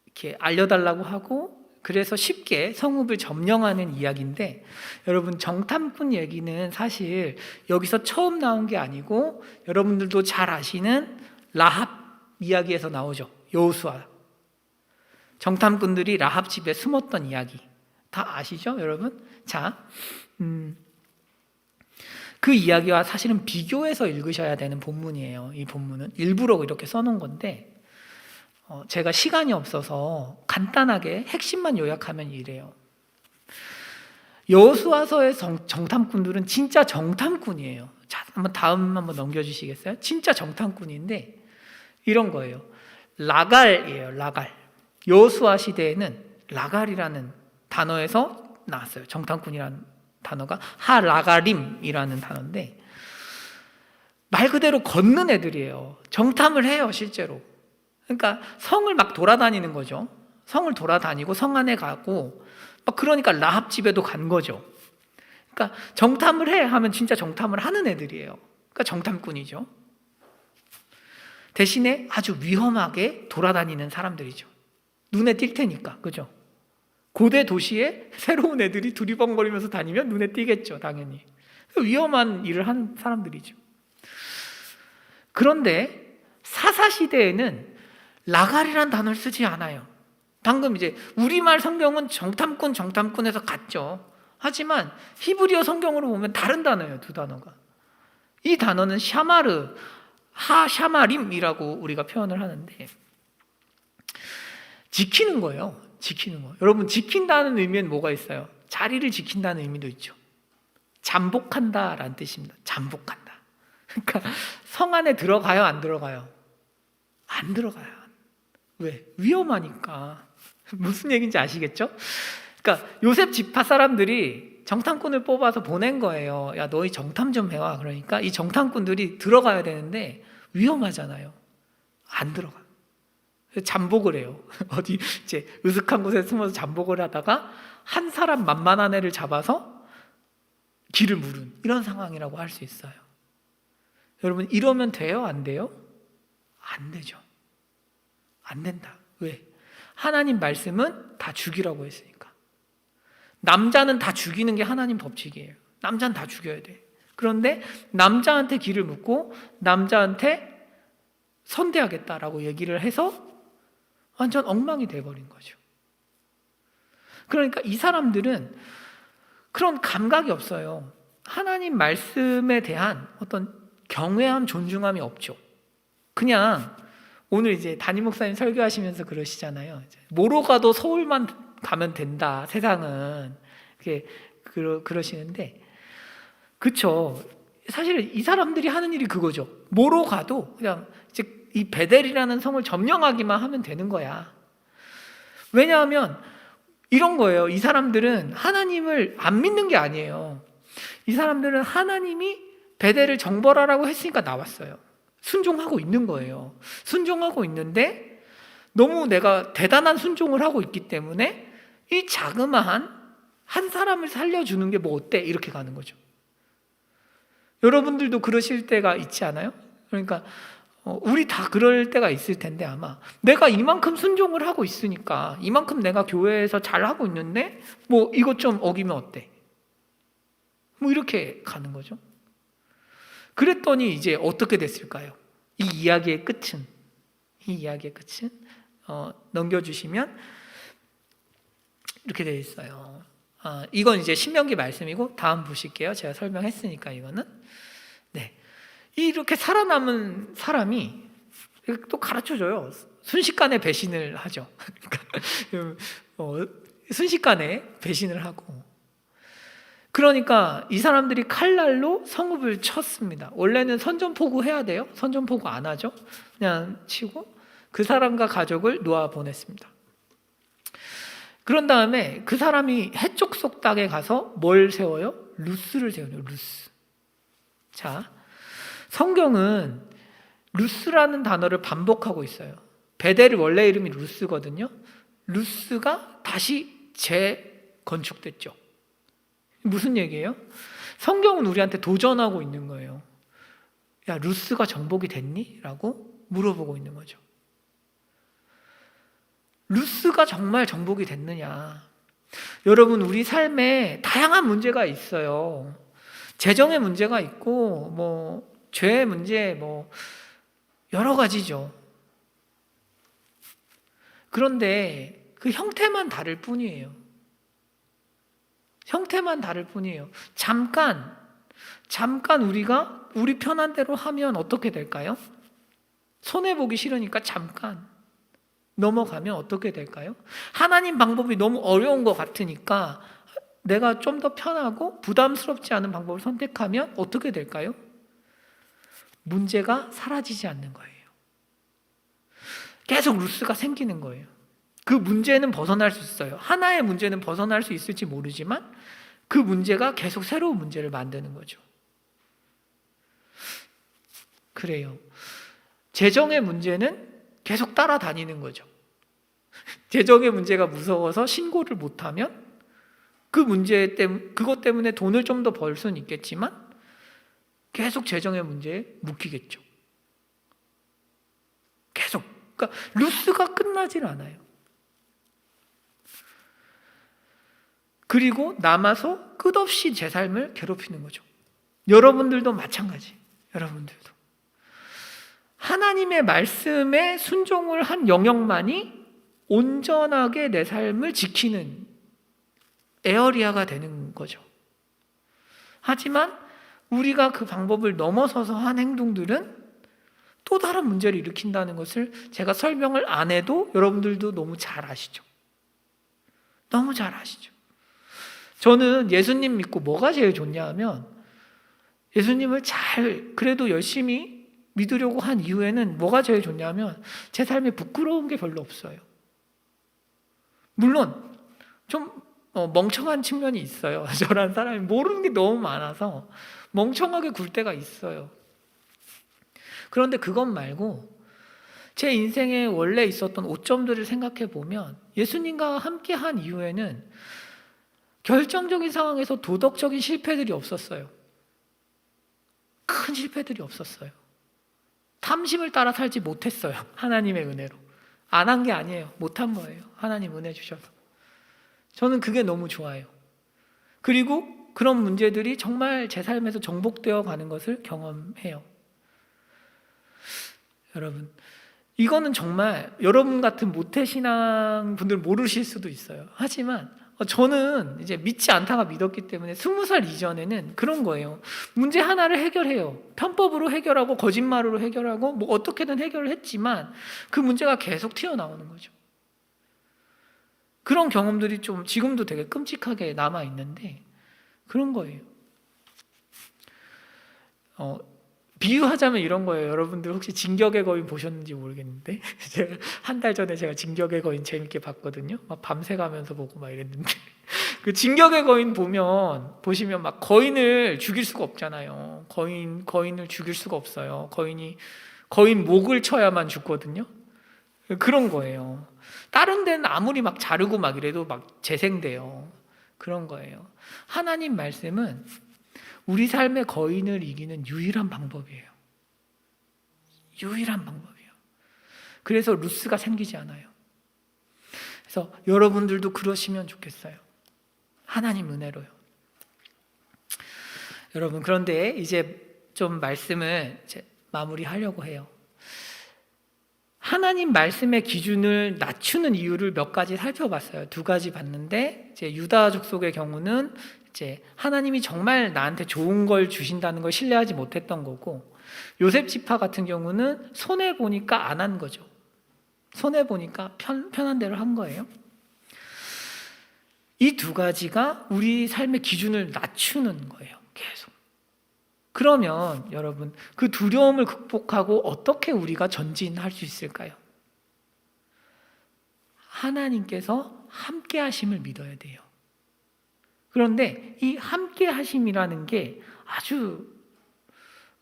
이렇게 알려달라고 하고, 그래서 쉽게 성읍을 점령하는 이야기인데, 여러분, 정탐꾼 얘기는 사실 여기서 처음 나온 게 아니고 여러분들도 잘 아시는 라합 이야기에서 나오죠. 여호수아. 정탐꾼들이 라합 집에 숨었던 이야기 다 아시죠, 여러분? 자, 그 이야기와 사실은 비교해서 읽으셔야 되는 본문이에요. 이 본문은 일부러 이렇게 써놓은 건데, 제가 시간이 없어서 간단하게 핵심만 요약하면 이래요. 여호수아서의 정탐꾼들은 진짜 정탐꾼이에요. 자, 다음 한번 넘겨주시겠어요? 진짜 정탐꾼인데 이런 거예요. 라갈이에요. 라갈. 여호수아 시대에는 라갈이라는 단어에서 나왔어요. 정탐꾼이라는 단어가 하라가림이라는 단어인데, 말 그대로 걷는 애들이에요. 정탐을 해요, 실제로. 그러니까 성을 막 돌아다니는 거죠. 성을 돌아다니고 성 안에 가고 막, 그러니까 라합 집에도 간 거죠. 그러니까 정탐을 해 하면 진짜 정탐을 하는 애들이에요. 그러니까 정탐꾼이죠. 대신에 아주 위험하게 돌아다니는 사람들이죠. 눈에 띌 테니까, 그죠? 고대 도시에 새로운 애들이 두리번거리면서 다니면 눈에 띄겠죠, 당연히. 위험한 일을 하는 사람들이죠. 그런데 사사시대에는 라갈이란 단어를 쓰지 않아요. 방금 이제 우리말 성경은 정탐꾼에서 같죠. 하지만 히브리어 성경으로 보면 다른 단어예요, 두 단어가. 이 단어는 샤마르, 하샤마림이라고 우리가 표현을 하는데, 지키는 거예요. 지키는 거. 여러분, 지킨다는 의미엔 뭐가 있어요? 자리를 지킨다는 의미도 있죠. 잠복한다라는 뜻입니다. 잠복한다. 그러니까 성 안에 들어가요, 안 들어가요? 안 들어가요. 왜? 위험하니까. 무슨 얘기인지 아시겠죠? 그러니까 요셉 지파 사람들이 정탐꾼을 뽑아서 보낸 거예요. 야, 너희 정탐 좀 해와. 그러니까 이 정탐꾼들이 들어가야 되는데 위험하잖아요. 안 들어가. 잠복을 해요. 어디 이제 으슥한 곳에 숨어서 잠복을 하다가 한 사람 만만한 애를 잡아서 길을 물은 이런 상황이라고 할 수 있어요. 여러분, 이러면 돼요? 안 돼요? 안 되죠. 안 된다. 왜? 하나님 말씀은 다 죽이라고 했으니까. 남자는 다 죽이는 게 하나님 법칙이에요. 남자는 다 죽여야 돼. 그런데 남자한테 길을 묻고 남자한테 선대하겠다라고 얘기를 해서 완전 엉망이 돼버린 거죠. 그러니까 이 사람들은 그런 감각이 없어요. 하나님 말씀에 대한 어떤 경외함, 존중함이 없죠. 그냥 오늘 이제 담임 목사님 설교하시면서 그러시잖아요. 뭐로 가도 서울만 가면 된다, 세상은. 그러시는데, 그쵸. 사실 이 사람들이 하는 일이 그거죠. 뭐로 가도 그냥 이 베델이라는 성을 점령하기만 하면 되는 거야. 왜냐하면 이런 거예요. 이 사람들은 하나님을 안 믿는 게 아니에요. 이 사람들은 하나님이 베델을 정벌하라고 했으니까 나왔어요. 순종하고 있는 거예요. 순종하고 있는데 너무 내가 대단한 순종을 하고 있기 때문에 이 자그마한 한 사람을 살려주는 게 뭐 어때? 이렇게 가는 거죠. 여러분들도 그러실 때가 있지 않아요? 그러니까 우리 다 그럴 때가 있을 텐데, 아마 내가 이만큼 순종을 하고 있으니까, 이만큼 내가 교회에서 잘하고 있는데 뭐 이것 좀 어기면 어때? 뭐 이렇게 가는 거죠. 그랬더니 이제 어떻게 됐을까요? 이 이야기의 끝은 넘겨주시면 이렇게 되어 있어요. 이건 이제 신명기 말씀이고, 다음 보실게요. 제가 설명했으니까 이거는. 네, 이렇게 살아남은 사람이 또 가르쳐줘요. 순식간에 배신을 하죠. 순식간에 배신을 하고, 그러니까 이 사람들이 칼날로 성읍을 쳤습니다. 원래는 선전포고 해야 돼요. 선전포고 안 하죠. 그냥 치고 그 사람과 가족을 놓아 보냈습니다. 그런 다음에 그 사람이 해쪽 속닥에 가서 뭘 세워요? 루스를 세워요. 루스. 자, 성경은 루스라는 단어를 반복하고 있어요. 베델 원래 이름이 루스거든요. 루스가 다시 재건축됐죠. 무슨 얘기예요? 성경은 우리한테 도전하고 있는 거예요. 야, 루스가 정복이 됐니? 라고 물어보고 있는 거죠. 루스가 정말 정복이 됐느냐? 여러분, 우리 삶에 다양한 문제가 있어요. 재정의 문제가 있고, 죄의 문제, 여러 가지죠. 그런데 그 형태만 다를 뿐이에요. 형태만 다를 뿐이에요. 잠깐 우리가 우리 편한 대로 하면 어떻게 될까요? 손해보기 싫으니까 잠깐 넘어가면 어떻게 될까요? 하나님 방법이 너무 어려운 것 같으니까 내가 좀 더 편하고 부담스럽지 않은 방법을 선택하면 어떻게 될까요? 문제가 사라지지 않는 거예요. 계속 루스가 생기는 거예요. 그 문제는 벗어날 수 있어요. 하나의 문제는 벗어날 수 있을지 모르지만 그 문제가 계속 새로운 문제를 만드는 거죠. 그래요. 재정의 문제는 계속 따라다니는 거죠. 재정의 문제가 무서워서 신고를 못하면 그것 때문에 돈을 좀 더 벌 수는 있겠지만 계속 재정의 문제에 묶이겠죠. 계속. 그러니까 루스가 끝나질 않아요. 그리고 남아서 끝없이 제 삶을 괴롭히는 거죠. 여러분들도 마찬가지. 여러분들도. 하나님의 말씀에 순종을 한 영역만이 온전하게 내 삶을 지키는 에어리아가 되는 거죠. 하지만 우리가 그 방법을 넘어서서 한 행동들은 또 다른 문제를 일으킨다는 것을 제가 설명을 안 해도 여러분들도 너무 잘 아시죠. 너무 잘 아시죠. 저는 예수님 믿고 뭐가 제일 좋냐 하면 예수님을 그래도 열심히 믿으려고 한 이유에는 뭐가 제일 좋냐면 제 삶에 부끄러운 게 별로 없어요. 물론 좀 멍청한 측면이 있어요. 저란 사람이 모르는 게 너무 많아서 멍청하게 굴 때가 있어요. 그런데 그것 말고 제 인생에 원래 있었던 오점들을 생각해 보면 예수님과 함께 한 이후에는 결정적인 상황에서 도덕적인 실패들이 없었어요. 큰 실패들이 없었어요. 탐심을 따라 살지 못했어요. 하나님의 은혜로. 안 한 게 아니에요. 못한 거예요. 하나님 은혜 주셔서. 저는 그게 너무 좋아요. 그리고 그런 문제들이 정말 제 삶에서 정복되어 가는 것을 경험해요. 여러분, 이거는 정말 여러분 같은 모태신앙 분들 모르실 수도 있어요. 하지만 저는 이제 믿지 않다가 믿었기 때문에 20살 이전에는 그런 거예요. 문제 하나를 해결해요. 편법으로 해결하고 거짓말로 해결하고 어떻게든 해결을 했지만 그 문제가 계속 튀어나오는 거죠. 그런 경험들이 좀 지금도 되게 끔찍하게 남아있는데 그런 거예요. 비유하자면 이런 거예요. 여러분들 혹시 진격의 거인 보셨는지 모르겠는데 한 달 전에 제가 진격의 거인 재밌게 봤거든요. 막 밤새 가면서 보고 막 이랬는데 그 진격의 거인 보시면 막 거인을 죽일 수가 없잖아요. 거인을 죽일 수가 없어요. 거인 목을 쳐야만 죽거든요. 그런 거예요. 다른 데는 아무리 막 자르고 막 이래도 막 재생돼요. 그런 거예요. 하나님 말씀은 우리 삶의 거인을 이기는 유일한 방법이에요. 유일한 방법이에요. 그래서 루스가 생기지 않아요. 그래서 여러분들도 그러시면 좋겠어요. 하나님 은혜로요. 여러분, 그런데 이제 좀 말씀을 마무리하려고 해요. 하나님 말씀의 기준을 낮추는 이유를 몇 가지 살펴봤어요. 2가지 봤는데 이제 유다 족속의 경우는 이제 하나님이 정말 나한테 좋은 걸 주신다는 걸 신뢰하지 못했던 거고, 요셉 지파 같은 경우는 손해 보니까 안 한 거죠. 손해 보니까 편한 대로 한 거예요. 이 2가지가 우리 삶의 기준을 낮추는 거예요. 계속. 그러면 여러분, 그 두려움을 극복하고 어떻게 우리가 전진할 수 있을까요? 하나님께서 함께 하심을 믿어야 돼요. 그런데 이 함께 하심이라는 게 아주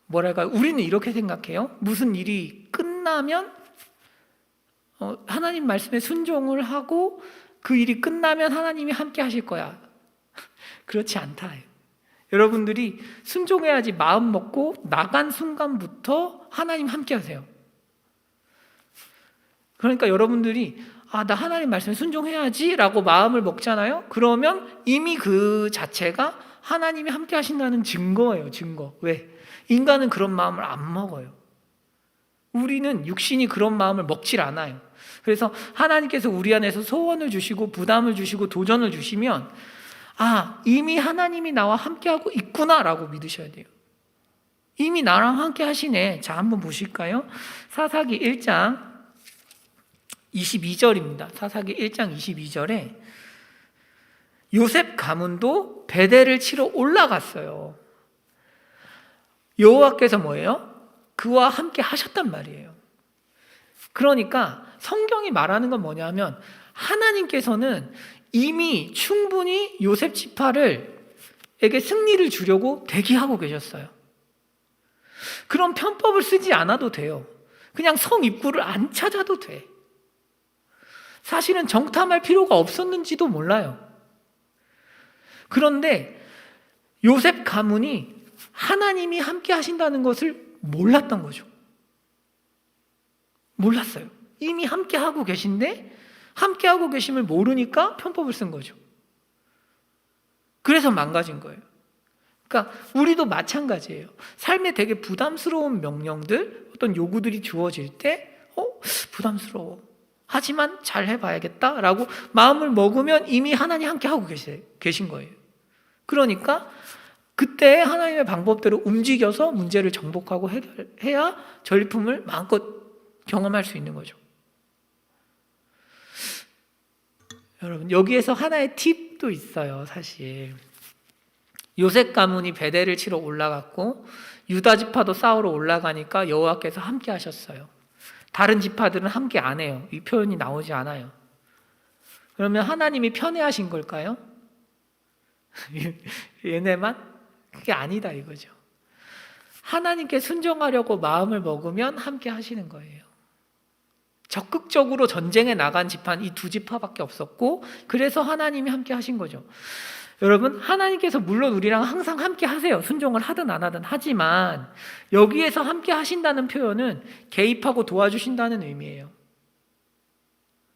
우리는 이렇게 생각해요. 무슨 일이 끝나면 하나님 말씀에 순종을 하고 그 일이 끝나면 하나님이 함께 하실 거야. 그렇지 않다. 여러분들이 순종해야지 마음 먹고 나간 순간부터 하나님 함께 하세요. 그러니까 여러분들이 나 하나님 말씀에 순종해야지 라고 마음을 먹잖아요. 그러면 이미 그 자체가 하나님이 함께 하신다는 증거예요. 증거. 왜? 인간은 그런 마음을 안 먹어요. 우리는 육신이 그런 마음을 먹질 않아요. 그래서 하나님께서 우리 안에서 소원을 주시고 부담을 주시고 도전을 주시면 이미 하나님이 나와 함께하고 있구나 라고 믿으셔야 돼요. 이미 나랑 함께 하시네. 자, 한번 보실까요? 사사기 1장 22절입니다. 사사기 1장 22절에 요셉 가문도 베델을 치러 올라갔어요. 여호와께서 뭐예요? 그와 함께 하셨단 말이에요. 그러니까 성경이 말하는 건 뭐냐면 하나님께서는 이미 충분히 요셉 지파에게 승리를 주려고 대기하고 계셨어요. 그런 편법을 쓰지 않아도 돼요. 그냥 성 입구를 안 찾아도 돼. 사실은 정탐할 필요가 없었는지도 몰라요. 그런데 요셉 가문이 하나님이 함께 하신다는 것을 몰랐던 거죠. 몰랐어요. 이미 함께 하고 계신데 함께 하고 계심을 모르니까 편법을 쓴 거죠. 그래서 망가진 거예요. 그러니까 우리도 마찬가지예요. 삶에 되게 부담스러운 명령들, 어떤 요구들이 주어질 때 부담스러워. 하지만 잘 해봐야겠다라고 마음을 먹으면 이미 하나님 함께 하고 계신 거예요. 그러니까 그때 하나님의 방법대로 움직여서 문제를 정복하고 해결해야 전리품을 마음껏 경험할 수 있는 거죠. 여러분, 여기에서 하나의 팁도 있어요. 사실 요셉 가문이 베델을 치러 올라갔고 유다 지파도 싸우러 올라가니까 여호와께서 함께 하셨어요. 다른 지파들은 함께 안 해요. 이 표현이 나오지 않아요. 그러면 하나님이 편애하신 걸까요? 얘네만? 그게 아니다 이거죠. 하나님께 순종하려고 마음을 먹으면 함께 하시는 거예요. 적극적으로 전쟁에 나간 지파는 이 두 지파밖에 없었고 그래서 하나님이 함께 하신 거죠. 여러분, 하나님께서 물론 우리랑 항상 함께 하세요. 순종을 하든 안 하든. 하지만 여기에서 함께 하신다는 표현은 개입하고 도와주신다는 의미예요.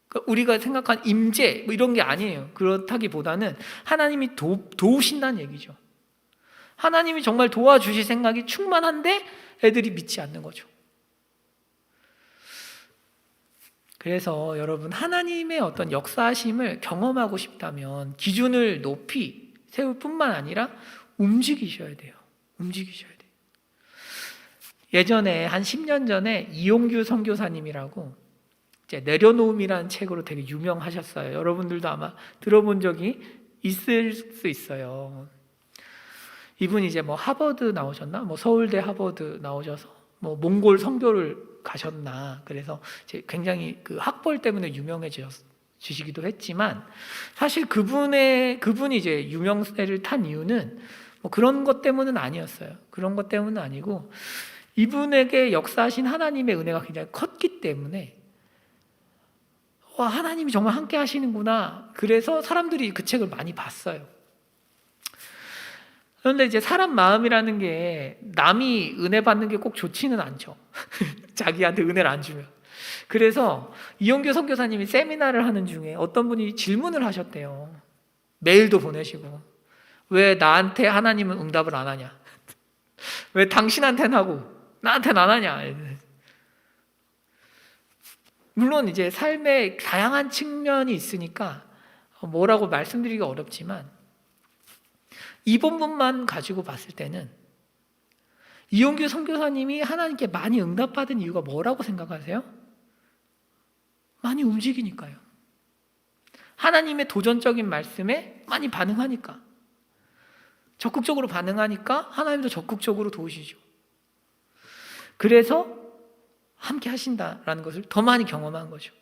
그러니까 우리가 생각한 임재 이런 게 아니에요. 그렇다기보다는 하나님이 도우신다는 얘기죠. 하나님이 정말 도와주실 생각이 충만한데 애들이 믿지 않는 거죠. 그래서 여러분, 하나님의 어떤 역사하심을 경험하고 싶다면 기준을 높이 세울 뿐만 아니라 움직이셔야 돼요. 움직이셔야 돼요. 예전에 한 10년 전에 이용규 선교사님이라고 이제 내려놓음이라는 책으로 되게 유명하셨어요. 여러분들도 아마 들어본 적이 있을 수 있어요. 이분이 이제 하버드 나오셨나? 서울대 하버드 나오셔서 몽골 선교를 가셨나. 그래서 굉장히 그 학벌 때문에 유명해지시기도 했지만 사실 그분이 이제 유명세를 탄 이유는 그런 것 때문은 아니었어요. 그런 것 때문은 아니고 이분에게 역사하신 하나님의 은혜가 굉장히 컸기 때문에 하나님이 정말 함께 하시는구나. 그래서 사람들이 그 책을 많이 봤어요. 그런데 이제 사람 마음이라는 게 남이 은혜 받는 게 꼭 좋지는 않죠. 자기한테 은혜를 안 주면. 그래서 이용규 선교사님이 세미나를 하는 중에 어떤 분이 질문을 하셨대요. 메일도 보내시고 왜 나한테 하나님은 응답을 안 하냐? 왜 당신한테는 하고 나한테는 안 하냐? 물론 이제 삶의 다양한 측면이 있으니까 뭐라고 말씀드리기가 어렵지만 이 본문만 가지고 봤을 때는 이용규 선교사님이 하나님께 많이 응답받은 이유가 뭐라고 생각하세요? 많이 움직이니까요. 하나님의 도전적인 말씀에 많이 반응하니까. 적극적으로 반응하니까 하나님도 적극적으로 도우시죠. 그래서 함께 하신다라는 것을 더 많이 경험한 거죠.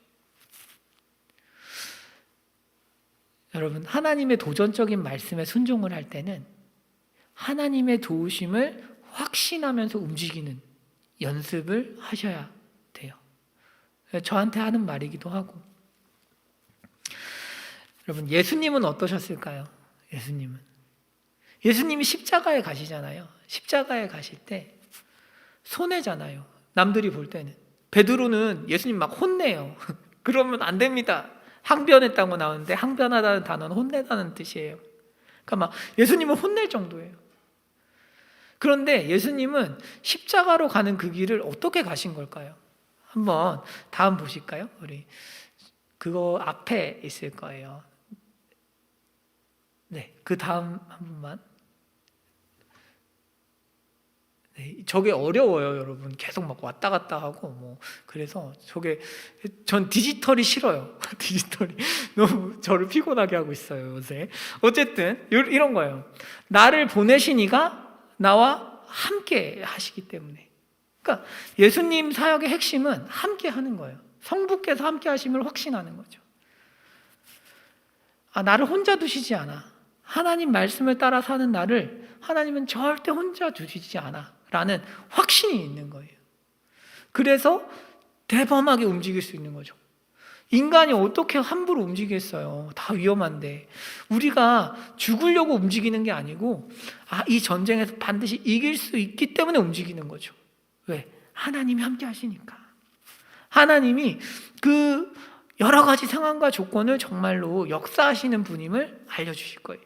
여러분, 하나님의 도전적인 말씀에 순종을 할 때는 하나님의 도우심을 확신하면서 움직이는 연습을 하셔야 돼요. 저한테 하는 말이기도 하고. 여러분, 예수님은 어떠셨을까요? 예수님은 예수님이 십자가에 가시잖아요. 십자가에 가실 때 손해잖아요. 남들이 볼 때는. 베드로는 예수님 막 혼내요. 그러면 안 됩니다. 항변했다고 나오는데 항변하다는 단어는 혼내다는 뜻이에요. 그러니까 막 예수님은 혼낼 정도예요. 그런데 예수님은 십자가로 가는 그 길을 어떻게 가신 걸까요? 한번 다음 보실까요? 우리 그거 앞에 있을 거예요. 네, 그 다음 한 번만. 네, 저게 어려워요, 여러분. 계속 막 왔다 갔다 하고 뭐 그래서 저게 전 디지털이 싫어요. 디지털이 너무 저를 피곤하게 하고 있어요, 요새. 어쨌든 이런 거예요. 나를 보내시니가 나와 함께 하시기 때문에. 그러니까 예수님 사역의 핵심은 함께 하는 거예요. 성부께서 함께 하심을 확신하는 거죠. 나를 혼자 두시지 않아. 하나님 말씀을 따라 사는 나를 하나님은 절대 혼자 두시지 않아 라는 확신이 있는 거예요. 그래서 대범하게 움직일 수 있는 거죠. 인간이 어떻게 함부로 움직이겠어요? 다 위험한데. 우리가 죽으려고 움직이는 게 아니고 이 전쟁에서 반드시 이길 수 있기 때문에 움직이는 거죠. 왜? 하나님이 함께 하시니까. 하나님이 그 여러 가지 상황과 조건을 정말로 역사하시는 분임을 알려주실 거예요.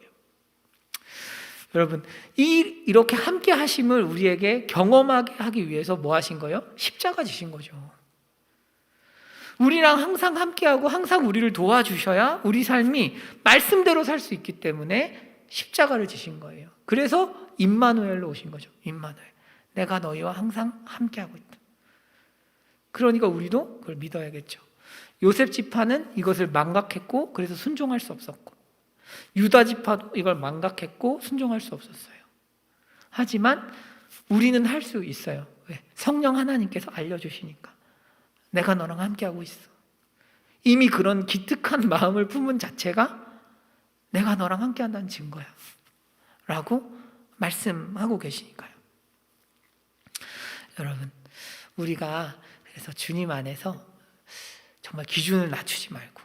여러분, 이렇게 함께 하심을 우리에게 경험하게 하기 위해서 뭐 하신 거예요? 십자가 지신 거죠. 우리랑 항상 함께하고 항상 우리를 도와주셔야 우리 삶이 말씀대로 살 수 있기 때문에 십자가를 지신 거예요. 그래서 임마누엘로 오신 거죠. 임마누엘. 내가 너희와 항상 함께하고 있다. 그러니까 우리도 그걸 믿어야겠죠. 요셉 지파는 이것을 망각했고 그래서 순종할 수 없었고, 유다 지파도 이걸 망각했고 순종할 수 없었어요. 하지만 우리는 할 수 있어요. 왜? 성령 하나님께서 알려주시니까. 내가 너랑 함께하고 있어. 이미 그런 기특한 마음을 품은 자체가 내가 너랑 함께한다는 증거야 라고 말씀하고 계시니까요. 여러분, 우리가 그래서 주님 안에서 정말 기준을 낮추지 말고,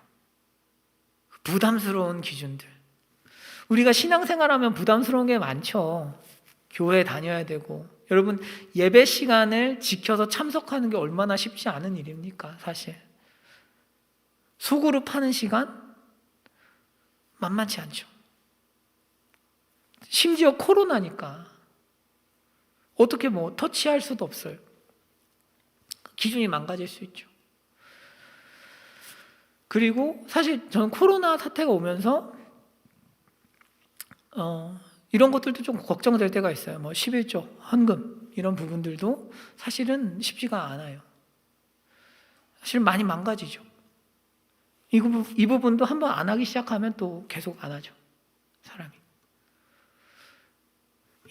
부담스러운 기준들, 우리가 신앙생활하면 부담스러운 게 많죠. 교회 다녀야 되고, 여러분 예배 시간을 지켜서 참석하는 게 얼마나 쉽지 않은 일입니까? 사실 소그룹 하는 시간 만만치 않죠. 심지어 코로나니까 어떻게 뭐 터치할 수도 없어요. 기준이 망가질 수 있죠. 그리고 사실 저는 코로나 사태가 오면서 이런 것들도 좀 걱정될 때가 있어요. 뭐 11조, 헌금 이런 부분들도 사실은 쉽지가 않아요. 사실 많이 망가지죠. 이 부분도 한번 안 하기 시작하면 또 계속 안 하죠, 사람이.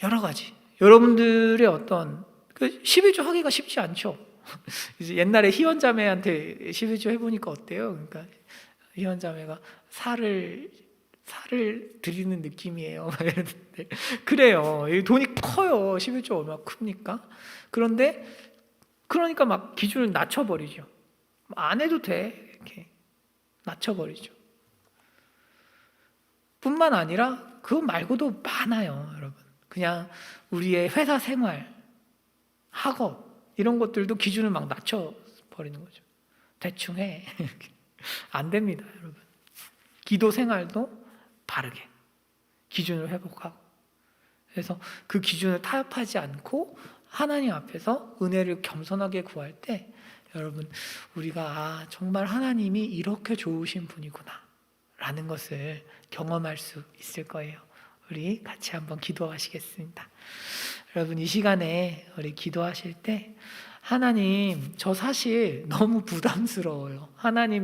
여러 가지. 여러분들의 어떤 11조 하기가 쉽지 않죠. 이제 옛날에 희원자매한테 11조 해보니까 어때요? 그러니까 희원자매가 살을 드리는 느낌이에요. 그래요. 돈이 커요. 11조 얼마나 큽니까? 그러니까 막 기준을 낮춰버리죠. 안 해도 돼. 이렇게 낮춰버리죠. 뿐만 아니라 그거 말고도 많아요, 여러분. 그냥 우리의 회사 생활, 학업 이런 것들도 기준을 막 낮춰버리는 거죠. 대충 해. 안 됩니다, 여러분. 기도 생활도 바르게 기준을 회복하고, 그래서 그 기준을 타협하지 않고 하나님 앞에서 은혜를 겸손하게 구할 때 여러분 우리가 정말 하나님이 이렇게 좋으신 분이구나 라는 것을 경험할 수 있을 거예요. 우리 같이 한번 기도하시겠습니다. 여러분 이 시간에 우리 기도하실 때 하나님 저 사실 너무 부담스러워요. 하나님의